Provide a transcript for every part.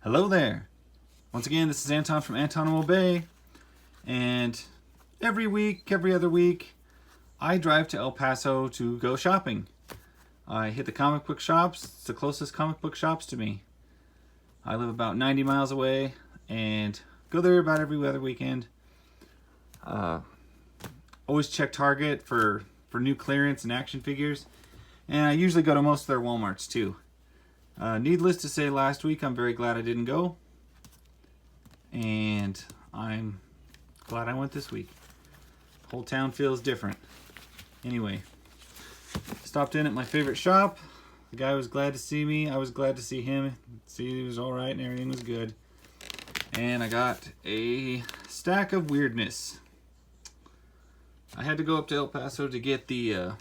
Hello there. Once again, this is Anton from Anton Bay, and every other week, I drive to El Paso to go shopping. I hit the comic book shops. It's the closest comic book shops to me. I live about 90 miles away and go there about every other weekend. Always check Target for new clearance and action figures, and I usually go to most of their Walmarts too. Needless to say, last week I'm very glad I didn't go, and I'm glad I went this week. Whole town feels different. Anyway, stopped in at my favorite shop. The guy was glad to see me. I was glad to see him. See, he was all right and everything was good. And I got a stack of weirdness. I had to go up to El Paso to get the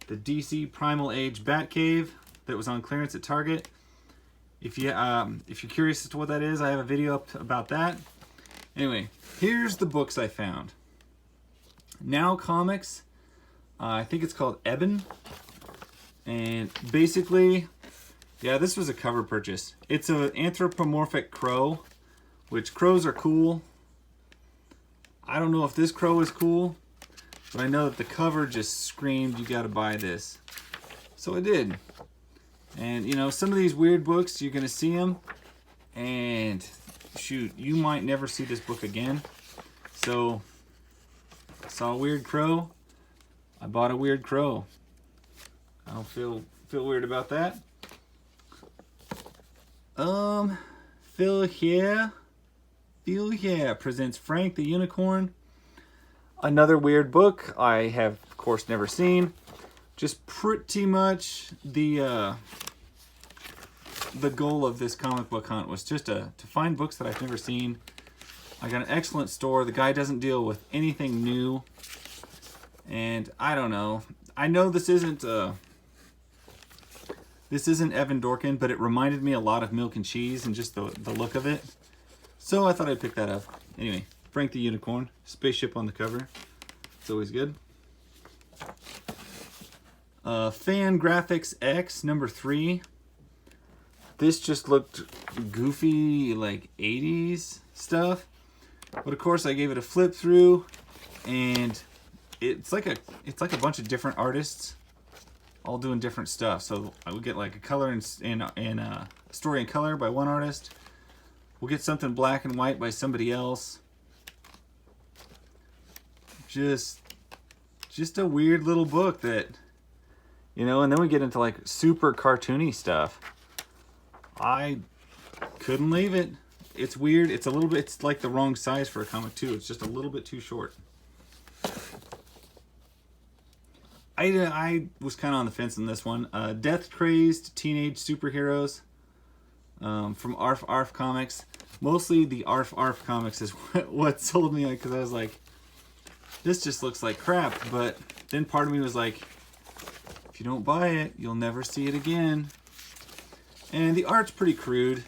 DC Primal Age Batcave that was on clearance at Target. If you're curious as to what that is, I have a video up about that. Anyway, here's the books I found. Now Comics, I think it's called Eben, and basically, yeah, this was a cover purchase. It's an anthropomorphic crow, which crows are cool. I don't know if this crow is cool, but I know that the cover just screamed, you gotta buy this. So I did. And you know, some of these weird books, you're gonna see them, and shoot, you might never see this book again. So, I saw a weird crow, I bought a weird crow. I don't feel weird about that. Phil Here presents Frank the Unicorn. Another weird book I have, of course, never seen. Just pretty much the goal of this comic book hunt was just to find books that I've never seen. I got an excellent store. The guy doesn't deal with anything new. And I don't know. I know this isn't Evan Dorkin, but it reminded me a lot of Milk and Cheese and just the look of it. So I thought I'd pick that up. Anyway, Frank the Unicorn, spaceship on the cover. It's always good. Fan Graphics X #3. This just looked goofy, like 80s stuff. But of course I gave it a flip through, and it's like a bunch of different artists all doing different stuff. So I would get like a color and a story in color by one artist. We'll get something black and white by somebody else. Just a weird little book that, you know, and then we get into like super cartoony stuff. I couldn't leave it. It's weird. It's it's like the wrong size for a comic too. It's just a little bit too short. I was kind of on the fence on this one. Death Crazed Teenage Superheroes from Arf Arf Comics. Mostly the Arf Arf Comics is what sold me, because I was like, this just looks like crap. But then part of me was like, if you don't buy it, you'll never see it again. And the art's pretty crude.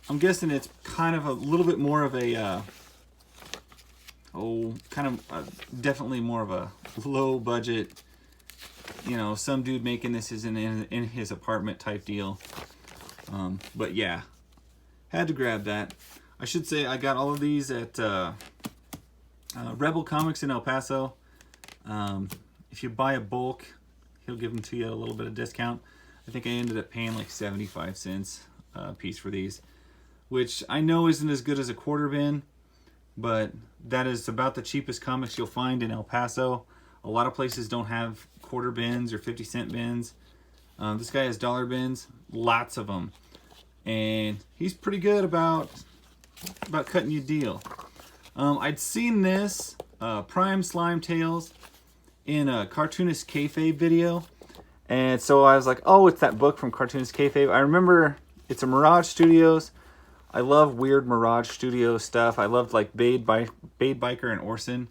I'm guessing it's kind of a little bit more of a, definitely more of a low budget, you know, some dude making this is in his apartment type deal. But yeah, had to grab that. I should say I got all of these at Rebel Comics in El Paso. If you buy a bulk, he'll give them to you at a little bit of discount. I think I ended up paying like 75 cents a piece for these, which I know isn't as good as a quarter bin, but that is about the cheapest comics you'll find in El Paso. A lot of places don't have quarter bins or 50-cent bins. This guy has dollar bins, lots of them, and he's pretty good about cutting you a deal. I'd seen this Prime Slime Tales in a Cartoonist Kayfabe video, and so I was like, oh, it's that book from Cartoonist Kayfabe. I remember it's a Mirage Studios. I love weird Mirage Studios stuff. I loved like Bade Biker and Orson.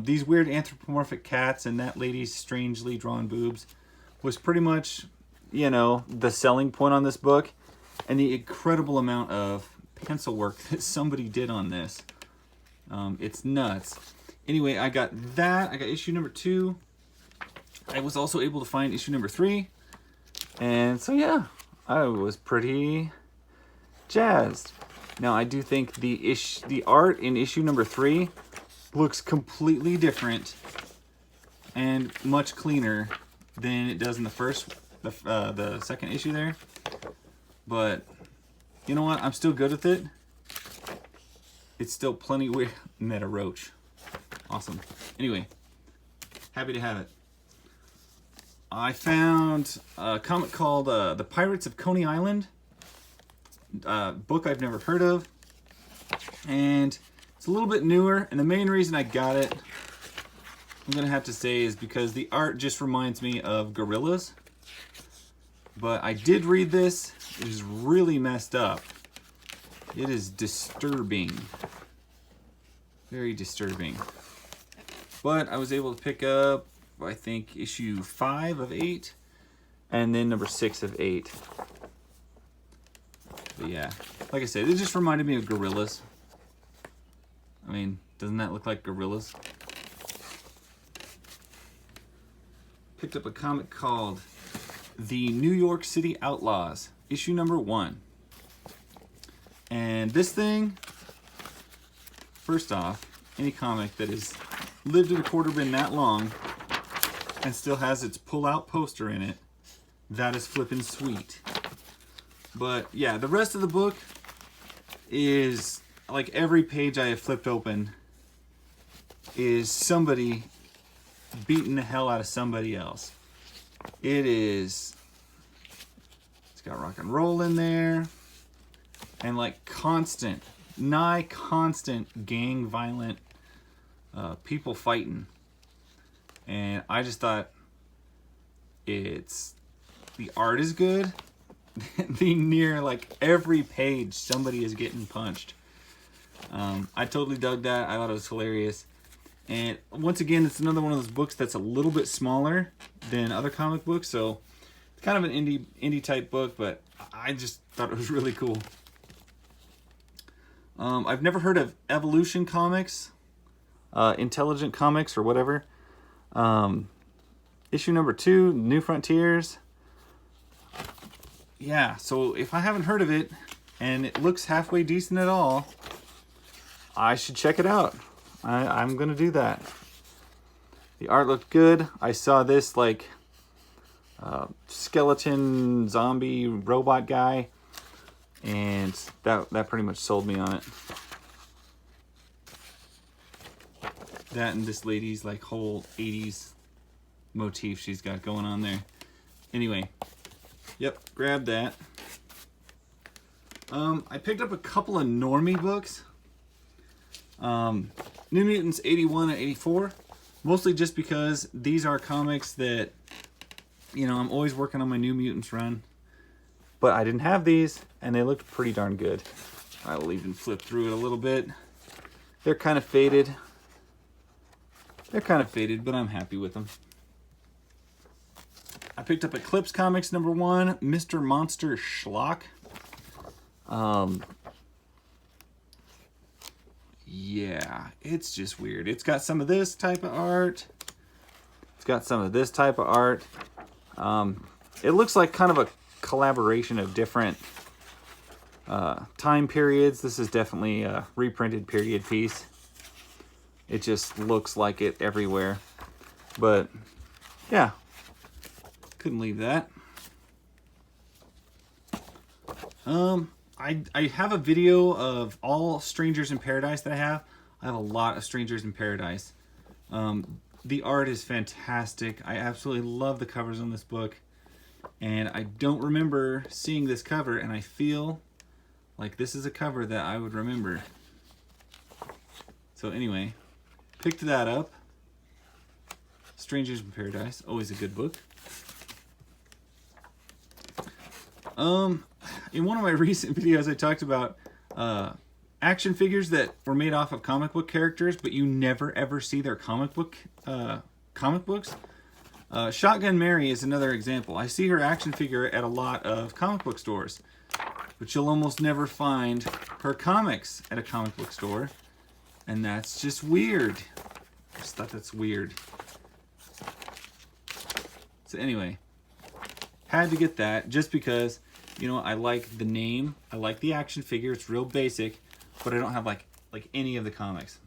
These weird anthropomorphic cats and that lady's strangely drawn boobs was pretty much, you know, the selling point on this book, and the incredible amount of pencil work that somebody did on this. It's nuts. Anyway, I got that. I got issue #2. I was also able to find issue #3. And so yeah, I was pretty jazzed. Now, I do think the art in issue number 3 looks completely different and much cleaner than it does in the second issue there. But you know what? I'm still good with it. It's still plenty weird. Meta Roach. Awesome. Anyway, happy to have it. I found a comic called The Pirates of Coney Island. Book I've never heard of. And it's a little bit newer. And the main reason I got it, I'm going to have to say, is because the art just reminds me of Gorillas. But I did read this. It is really messed up. It is disturbing. Very disturbing. But I was able to pick up, I think, issue 5 of 8. And then number 6 of 8. But yeah, like I said, it just reminded me of Gorillas. I mean, doesn't that look like Gorillas? Picked up a comic called The New York City Outlaws, issue number 1. And this thing, first off, any comic that has lived in a quarter bin that long and still has its pull-out poster in it, that is flippin' sweet. But yeah, the rest of the book is, like, every page I have flipped open is somebody beating the hell out of somebody else. It's got rock and roll in there. And like nigh constant gang violent people fighting. And I just thought the art is good. The near like every page somebody is getting punched. I totally dug that. I thought it was hilarious. And once again, it's another one of those books that's a little bit smaller than other comic books. So it's kind of an indie type book, but I just thought it was really cool. I've never heard of Evolution Comics, Intelligent Comics, or whatever. Issue number 2, New Frontiers. Yeah, so if I haven't heard of it, and it looks halfway decent at all, I should check it out. I'm going to do that. The art looked good. I saw this, like, skeleton, zombie, robot guy. And that pretty much sold me on it. That and this lady's like whole 80s motif she's got going on there. Anyway, yep, grabbed that. I picked up a couple of normie books. New Mutants 81 and 84. Mostly just because these are comics that, you know, I'm always working on my New Mutants run. But I didn't have these, and they looked pretty darn good. I'll even flip through it a little bit. They're kind of faded. But I'm happy with them. I picked up Eclipse Comics number 1, Mr. Monster Schlock. Yeah, it's just weird. It's got some of this type of art. It's got some of this type of art. It looks like kind of a collaboration of different time periods. This is definitely a reprinted period piece. It just looks like it everywhere. But yeah, couldn't leave that. I have a video of all Strangers in Paradise that I have. I have a lot of Strangers in Paradise. The art is fantastic. I absolutely love the covers on this book. And I don't remember seeing this cover, and I feel like this is a cover that I would remember. So anyway, picked that up. Strangers in Paradise, always a good book. In one of my recent videos, I talked about action figures that were made off of comic book characters, but you never ever see their comic books. Shotgun Mary is another example. I see her action figure at a lot of comic book stores, but you'll almost never find her comics at a comic book store, and that's just weird. I just thought that's weird. So anyway, had to get that just because You know, I like the name. I like the action figure. It's real basic, but I don't have like any of the comics.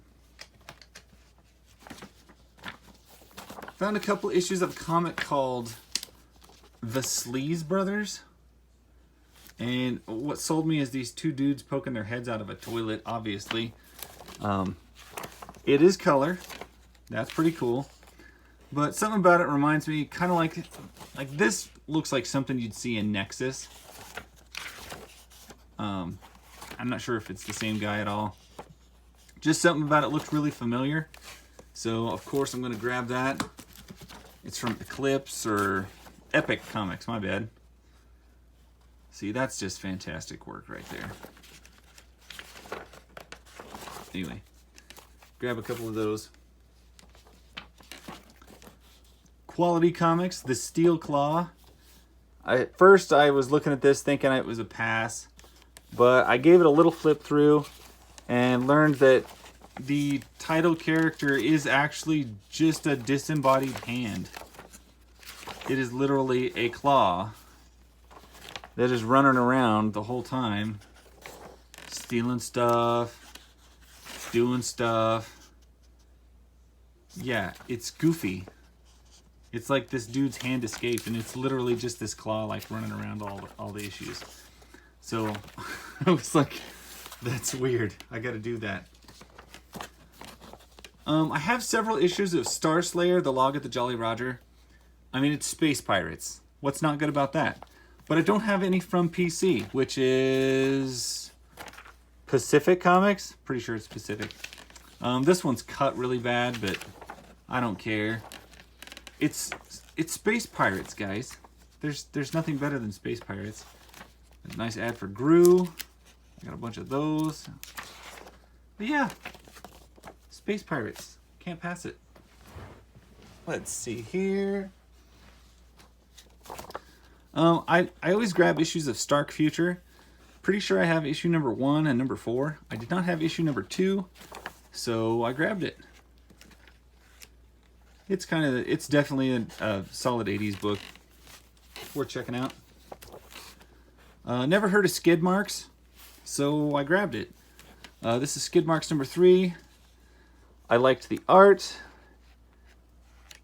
Found a couple issues of a comic called The Sleaze Brothers. And what sold me is these two dudes poking their heads out of a toilet, obviously. It is color. That's pretty cool. But something about it reminds me, kind of like this looks like something you'd see in Nexus. I'm not sure if it's the same guy at all. Just something about it looked really familiar. So, of course, I'm going to grab that. It's from Eclipse or Epic Comics, my bad. See, that's just fantastic work right there. Anyway, grab a couple of those. Quality Comics, The Steel Claw. At first, I was looking at this thinking it was a pass, but I gave it a little flip through and learned that the title character is actually just a disembodied hand. It is literally a claw that is running around the whole time, stealing stuff, doing stuff. Yeah, it's goofy. It's like this dude's hand escaped, and it's literally just this claw like running around all the issues. So I was like, that's weird. I gotta do that. I have several issues of Star Slayer, The Log of the Jolly Roger. I mean, it's space pirates. What's not good about that? But I don't have any from PC, which is Pacific Comics. Pretty sure it's Pacific. This one's cut really bad, but I don't care. It's space pirates, guys. There's nothing better than space pirates. A nice ad for Gru. I got a bunch of those. But yeah. Space pirates. Can't pass it. Let's see here. I always grab issues of Stark Future. Pretty sure I have issue number 1 and number 4. I did not have issue number 2, so I grabbed it. It's definitely a solid 80s book. Worth checking out. Never heard of Skid Marks, so I grabbed it. This is Skid Marks number 3. I liked the art.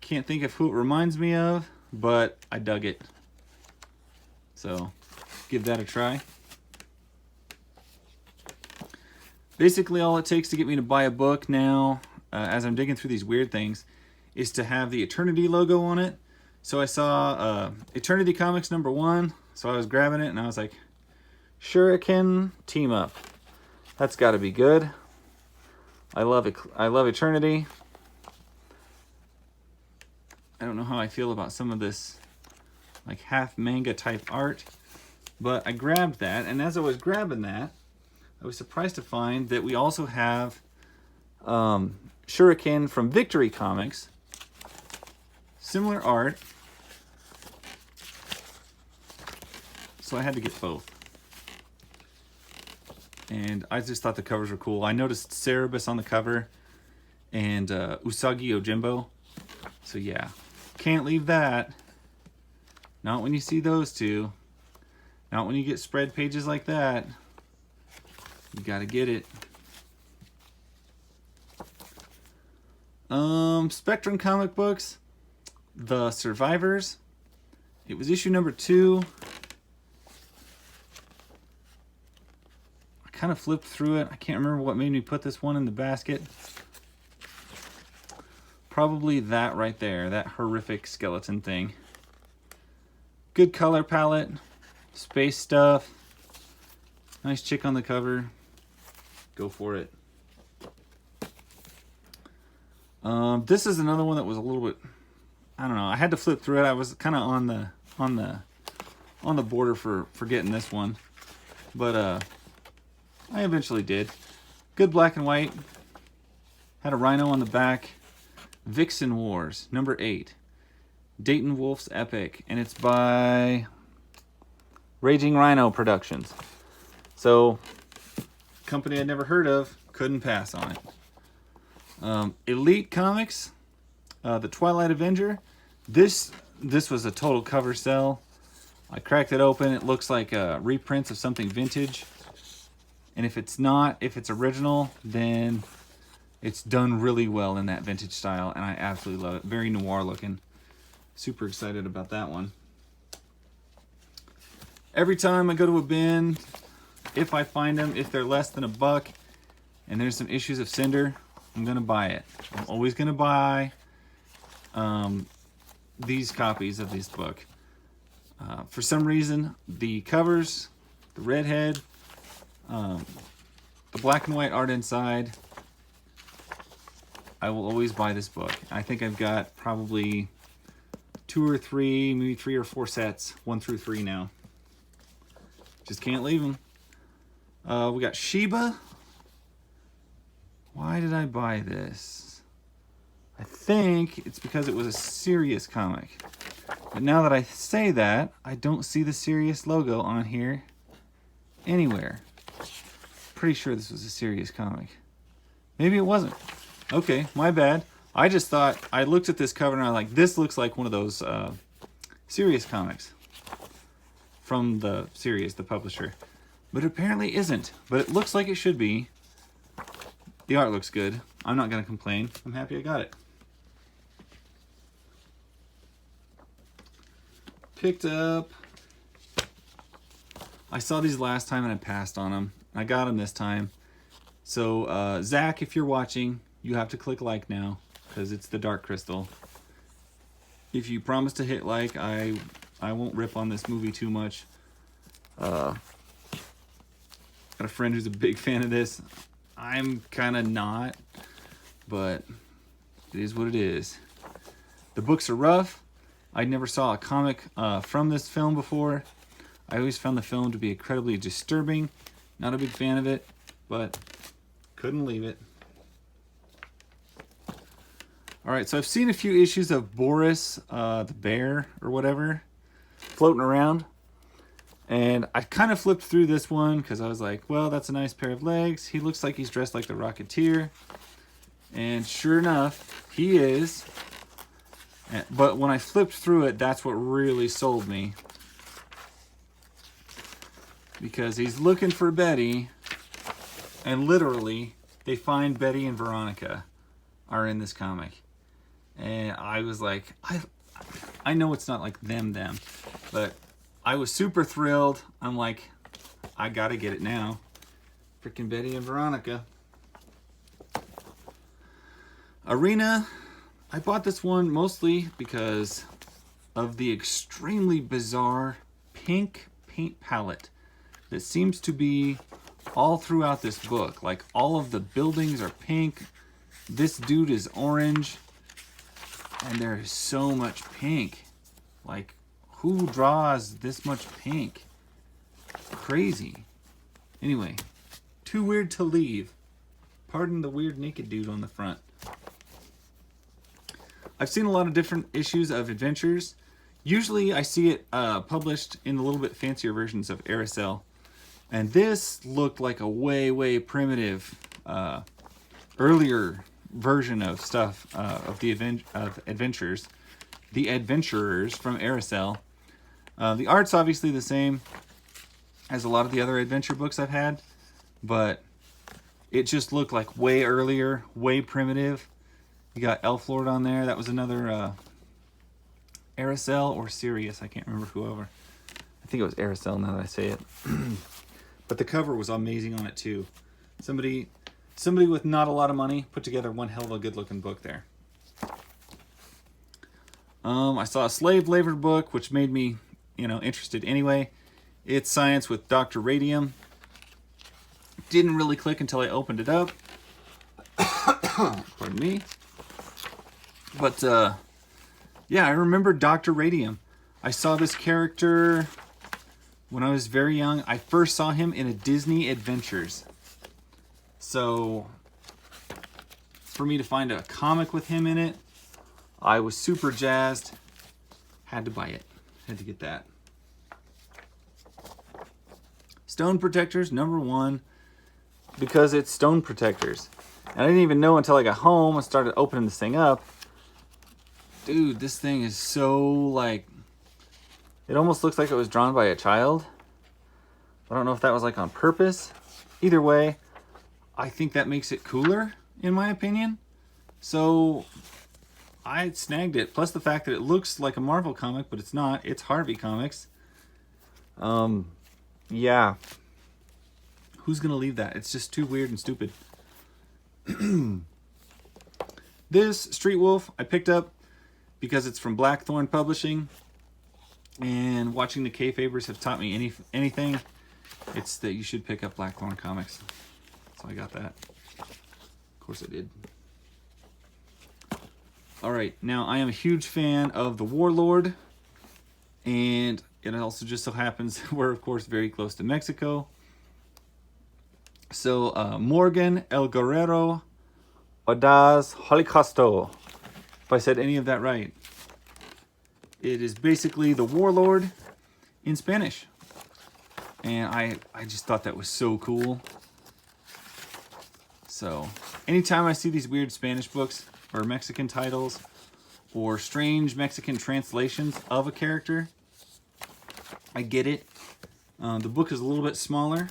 Can't think of who it reminds me of, but I dug it. So, give that a try. Basically, all it takes to get me to buy a book now, as I'm digging through these weird things, is to have the Eternity logo on it. So I saw Eternity Comics number 1, so I was grabbing it, and I was like, Shuriken Team Up. That's got to be good. I love Eternity. I don't know how I feel about some of this like half manga type art, but I grabbed that, and as I was grabbing that, I was surprised to find that we also have Shuriken from Victory Comics. Similar art. So I had to get both. And I just thought the covers were cool. I noticed Cerebus on the cover and Usagi Yojimbo. So yeah, can't leave that. Not when you see those two. Not when you get spread pages like that. You gotta get it. Spectrum comic books. The Survivors. It was issue number 2. I kind of flipped through it. I can't remember what made me put this one in the basket. Probably that right there. That horrific skeleton thing. Good color palette. Space stuff. Nice chick on the cover. Go for it. This is another one that was a little bit, I don't know. I had to flip through it. I was kind of on the border for getting this one, but I eventually did. Good black and white. Had a rhino on the back. Vixen Wars number 8. Dayton Wolf's epic, and it's by Raging Rhino Productions. So, company I'd never heard of, couldn't pass on it. Elite Comics, The Twilight Avenger. This was a total cover sell. I cracked it open. It looks like reprints of something vintage. And if it's not, if it's original, then it's done really well in that vintage style. And I absolutely love it. Very noir looking. Super excited about that one. Every time I go to a bin, if I find them, if they're less than $1 and there's some issues of Cinder, I'm going to buy it. I'm always going to buy these copies of this book. For some reason, the covers, the redhead, the black and white art inside, I will always buy this book. I think I've got probably 2 or 3, maybe 3 or 4 sets, 1 through 3 now. Just can't leave them. We got Sheba. Why did I buy this? I think it's because it was a Sirius comic. But now that I say that, I don't see the Sirius logo on here anywhere. Pretty sure this was a Sirius comic. Maybe it wasn't. Okay, my bad. I just thought, I looked at this cover and I was like, this looks like one of those Sirius comics from the Sirius, the publisher. But apparently isn't. But it looks like it should be. The art looks good. I'm not going to complain. I'm happy I got it. Picked up. I saw these last time and I passed on them. I got them this time. So, Zach, if you're watching, you have to click like now because it's the Dark Crystal. If you promise to hit like, I won't rip on this movie too much. Got a friend who's a big fan of this. I'm kind of not, but it is what it is. The books are rough. I never saw a comic from this film before. I always found the film to be incredibly disturbing. Not a big fan of it, but couldn't leave it. All right, so I've seen a few issues of Boris the bear or whatever floating around. And I kind of flipped through this one because I was like, well, that's a nice pair of legs. He looks like he's dressed like the Rocketeer. And sure enough, he is. But when I flipped through it, that's what really sold me. Because he's looking for Betty. And literally, they find Betty and Veronica are in this comic. And I was like, I know it's not like them, but I was super thrilled. I'm like, I gotta get it now. Freaking Betty and Veronica. Arena. I bought this one mostly because of the extremely bizarre pink paint palette that seems to be all throughout this book. Like all of the buildings are pink. This dude is orange. And there is so much pink. Like, who draws this much pink? Crazy. Anyway, too weird to leave. Pardon the weird naked dude on the front. I've seen a lot of different issues of Adventures. Usually I see it published in the little bit fancier versions of Aerosol. And this looked like a way, way primitive, earlier version of stuff of Adventures. The Adventurers from Aerosol. The art's obviously the same as a lot of the other adventure books I've had, but it just looked like way earlier, way primitive. You got Elf Lord on there. That was another Aerosol or Sirius. I can't remember whoever. I think it was Aerosol now that I say it. But the cover was amazing on it too. Somebody with not a lot of money put together one hell of a good looking book there. I saw a slave labor book, which made me, interested anyway. It's Science with Dr. Radium. Didn't really click until I opened it up. Pardon me. But, yeah, I remember Dr. Radium. I saw this character when I was very young. I first saw him in a Disney Adventures. So, for me to find a comic with him in it, I was super jazzed. Had to buy it. Had to get that. Stone Protectors, #1. Because it's Stone Protectors. And I didn't even know until I got home and started opening this thing up. Dude, this thing is so, it It almost looks like it was drawn by a child. I don't know if that was like on purpose. Either way, I think that makes it cooler, in my opinion. So I snagged it. Plus the fact that it looks like a Marvel comic, but it's not. It's Harvey Comics. Yeah. Who's gonna leave that? It's just too weird and stupid. This Street Wolf I picked up because it's from Blackthorn Publishing, and watching the Kayfabers have taught me anything, it's that you should pick up Blackthorn Comics. So I got that. Of course I did. Alright, now I am a huge fan of the Warlord, and it also just so happens we're of course very close to Mexico. So Morgan El Guerrero Audaz Holocausto, if I said any of that right. It is basically the Warlord in Spanish. And I just thought that was so cool. So anytime I see these weird Spanish books or Mexican titles or strange Mexican translations of a character, I get it. The book is a little bit smaller.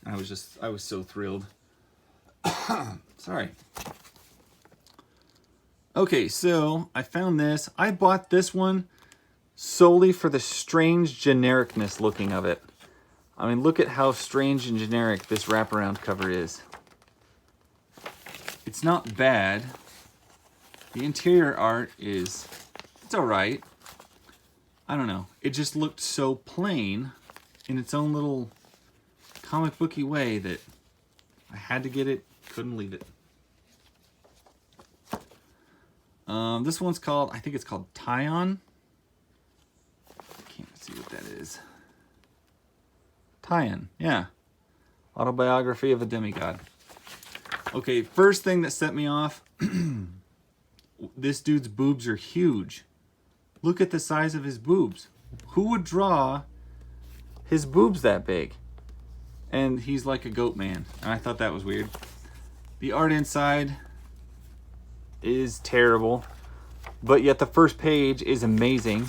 I was so thrilled. Sorry. Okay, so I found this. I bought this one solely for the strange genericness looking of it. I mean, look at how strange and generic this wraparound cover is. It's not bad. The interior art it's alright. I don't know. It just looked so plain in its own little comic booky way that I had to get it, couldn't leave it. This one's called, I think it's called Tyon. Can't see what that is. Tyon, yeah. Autobiography of a Demigod. Okay, first thing that set me off, this dude's boobs are huge. Look at the size of his boobs. Who would draw his boobs that big? And he's like a goat man. And I thought that was weird. The art inside is terrible, but yet the first page is amazing.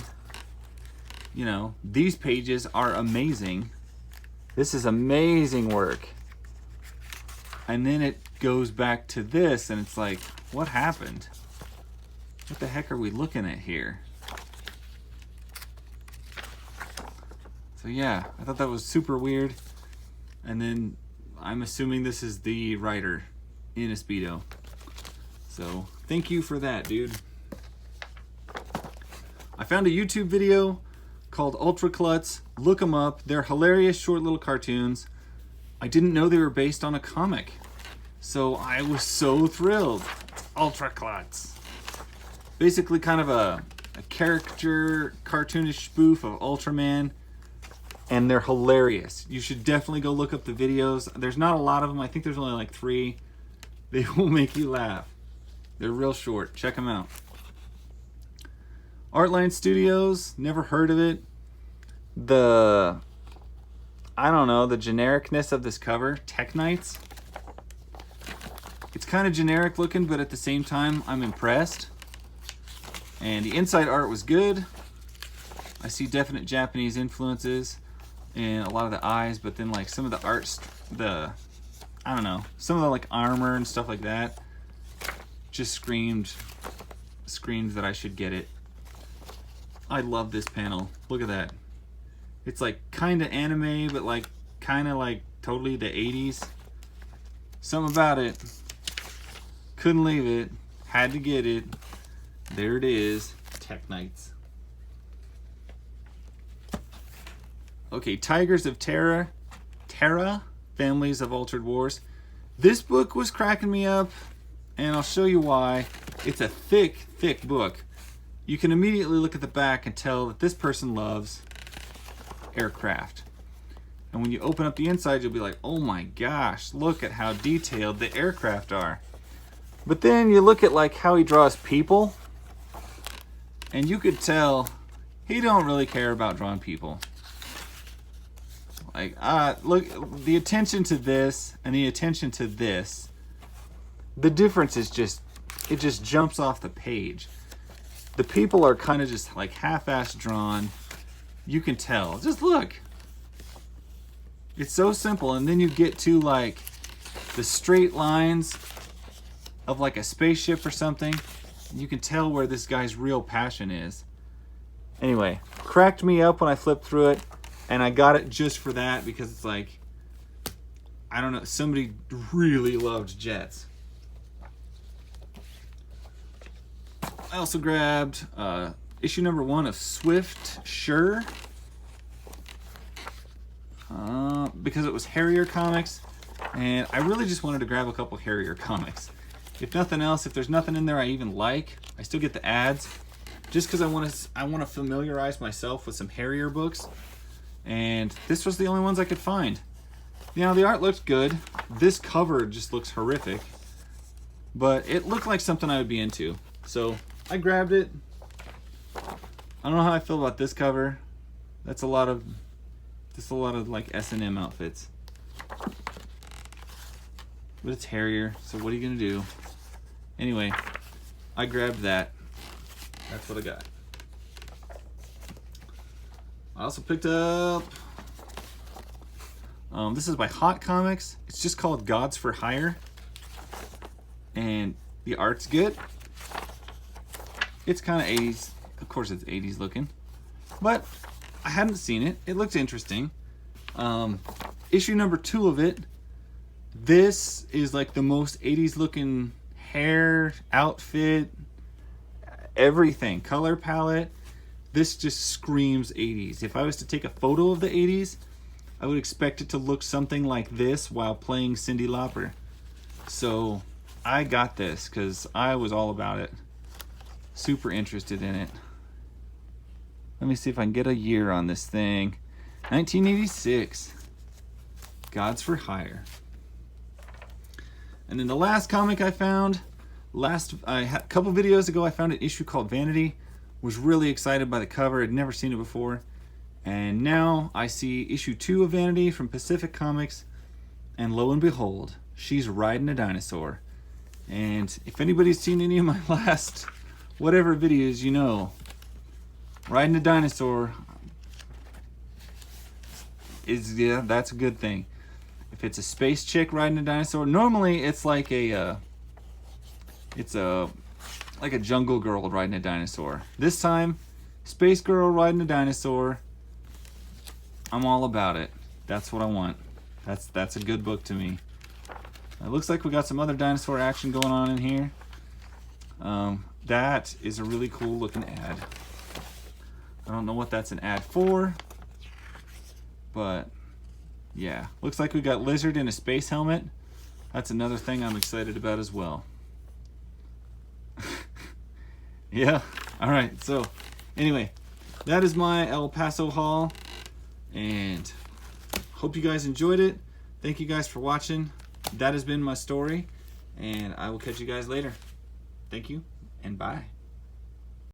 You know, these pages are amazing. This is amazing work. And then it goes back to this, and it's like, what happened? What the heck are we looking at here? So yeah, I thought that was super weird. And then I'm assuming this is the writer in a Speedo. So thank you for that, dude. I found a YouTube video called Ultra Klutz. Look them up. They're hilarious short little cartoons. I didn't know they were based on a comic. So I was so thrilled. Ultra Klutz. Basically kind of a caricature, cartoonish spoof of Ultraman. And they're hilarious. You should definitely go look up the videos. There's not a lot of them. I think there's only like 3. They will make you laugh. They're real short. Check them out. Artline Studios. Never heard of it. I don't know, the genericness of this cover. Tech Knights. It's kind of generic looking, but at the same time, I'm impressed. And the inside art was good. I see definite Japanese influences in a lot of the eyes, but then like some of the arts, I don't know, some of the like armor and stuff like that just screamed that I should get it. I love this panel. Look at that. It's like kind of anime, but like kind of like totally the 80s. Something about it. Couldn't leave it. Had to get it. There it is. Tech Knights. Okay, Tigers of Terra, Families of Altered Wars. This book was cracking me up, and I'll show you why. It's a thick, thick book. You can immediately look at the back and tell that this person loves aircraft. And when you open up the inside, you'll be like, oh my gosh, look at how detailed the aircraft are. But then you look at like how he draws people, and you could tell he don't really care about drawing people. Like, look, the attention to this and the attention to this, the difference is just, it just jumps off the page. The people are kind of just like half-assed drawn. you can tell. Just look. It's so simple, and then you get to like the straight lines of like a spaceship or something. You can tell where this guy's real passion is. Anyway, cracked me up when I flipped through it, and I got it just for that because it's like, I don't know, somebody really loved jets. I also grabbed issue number 1 of Swift Sure because it was Harrier comics, and I really just wanted to grab a couple Harrier comics. If nothing else, if there's nothing in there I even like, I still get the ads, just because I want to familiarize myself with some Harrier books, and this was the only ones I could find. You know, the art looks good. This cover just looks horrific, but it looked like something I would be into, so I grabbed it. I don't know how I feel about this cover. That's a lot of like S&M outfits. But it's Harrier, so what are you gonna do? Anyway, I grabbed that. That's what I got. I also picked up, this is by Hot Comics. It's just called Gods for Hire. And the art's good. It's kind of 80s. Of course it's 80s looking. But I hadn't seen it. It looked interesting. Issue number 2 of it. This is like the most 80s looking hair, outfit, everything, color palette. This just screams 80s. If I was to take a photo of the 80s, I would expect it to look something like this while playing Cyndi Lauper. So I got this because I was all about it. Super interested in it. Let me see if I can get a year on this thing. 1986. Gods for Hire. And then the last comic I found, a couple videos ago, I found an issue called Vanity. Was really excited by the cover. I'd never seen it before. And now I see issue 2 of Vanity from Pacific Comics. And lo and behold, she's riding a dinosaur. And if anybody's seen any of my last whatever videos, you know, riding a dinosaur is, yeah, that's a good thing. If it's a space chick riding a dinosaur, normally it's like a like a jungle girl riding a dinosaur. This time, space girl riding a dinosaur. I'm all about it. That's what I want. That's a good book to me. It looks like we got some other dinosaur action going on in here. That is a really cool looking ad. I don't know what that's an ad for, but yeah, looks like we got Lizard in a space helmet. That's another thing I'm excited about as well. Yeah, all right, so anyway, that is my El Paso haul, and hope you guys enjoyed it. Thank you guys for watching. That has been my story, and I will catch you guys later. Thank you, and bye.